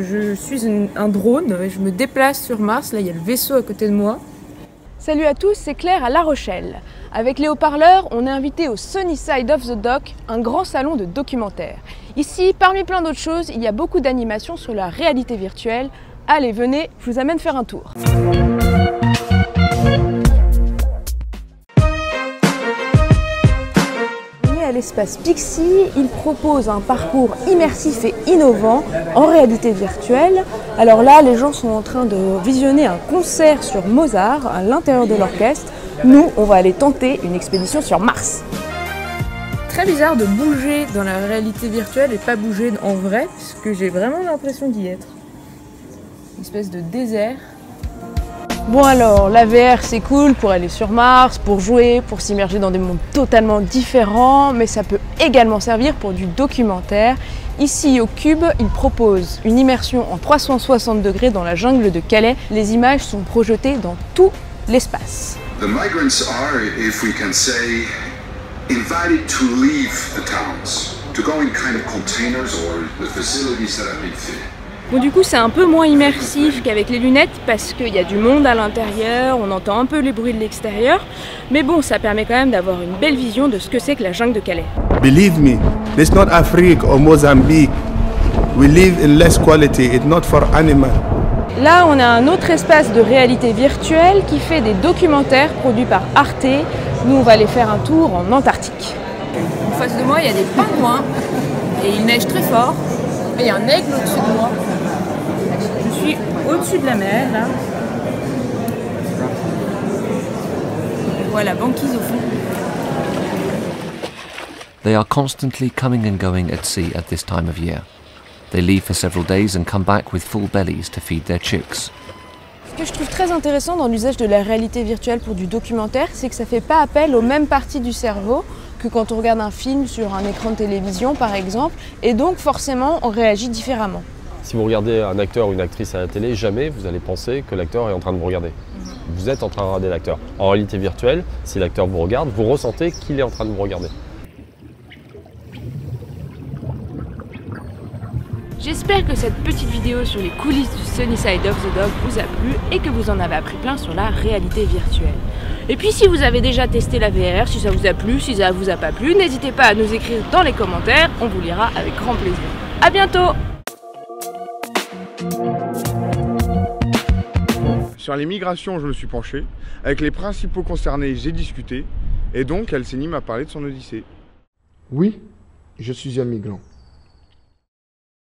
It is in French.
Je suis un drone et je me déplace sur Mars, là il y a le vaisseau à côté de moi. Salut à tous, c'est Claire à La Rochelle. Avec les haut-parleurs, on est invité au Sunny Side of the Doc, un grand salon de documentaires. Ici, parmi plein d'autres choses, il y a beaucoup d'animations sur la réalité virtuelle. Allez, venez, je vous amène faire un tour. À l'espace Pixie, il propose un parcours immersif et innovant en réalité virtuelle. Alors là, les gens sont en train de visionner un concert sur Mozart à l'intérieur de l'orchestre. Nous, on va aller tenter une expédition sur Mars. Très bizarre de bouger dans la réalité virtuelle et pas bouger en vrai, parce que j'ai vraiment l'impression d'y être. Une espèce de désert. Bon alors, la VR c'est cool pour aller sur Mars, pour jouer, pour s'immerger dans des mondes totalement différents, mais ça peut également servir pour du documentaire. Ici au Cube, il propose une immersion en 360 degrés dans la jungle de Calais. Les images sont projetées dans tout l'espace. The migrants are, if we can say, invited to leave the towns, to go in kind of containers or the facilities that have been fitted. Bon, du coup, c'est un peu moins immersif qu'avec les lunettes parce qu'il y a du monde à l'intérieur, on entend un peu les bruits de l'extérieur, mais bon, ça permet quand même d'avoir une belle vision de ce que c'est que la jungle de Calais. Believe me, it's not Africa or Mozambique. We live in less quality, it's not for animals. Là, on a un autre espace de réalité virtuelle qui fait des documentaires produits par Arte. Nous, on va aller faire un tour en Antarctique. En face de moi, il y a des pingouins et il neige très fort. Et il y a un aigle au-dessus de moi. Je suis au-dessus de la mer, là. On voit la banquise au fond. They are constantly coming and going at sea at this time of year. They leave for several days and come back with full bellies to feed their chicks. Ce que je trouve très intéressant dans l'usage de la réalité virtuelle pour du documentaire, c'est que ça ne fait pas appel aux mêmes parties du cerveau que quand on regarde un film sur un écran de télévision par exemple, et donc forcément on réagit différemment. Si vous regardez un acteur ou une actrice à la télé, jamais vous allez penser que l'acteur est en train de vous regarder. Vous êtes en train de regarder l'acteur. En réalité virtuelle, si l'acteur vous regarde, vous ressentez qu'il est en train de vous regarder. J'espère que cette petite vidéo sur les coulisses du Sunny Side of the Doc vous a plu et que vous en avez appris plein sur la réalité virtuelle. Et puis si vous avez déjà testé la VR, si ça vous a plu, si ça vous a pas plu, n'hésitez pas à nous écrire dans les commentaires, on vous lira avec grand plaisir. À bientôt! Sur les migrations, je me suis penché. Avec les principaux concernés, j'ai discuté. Et donc, Elceni m'a parlé de son odyssée. Oui, je suis un migrant.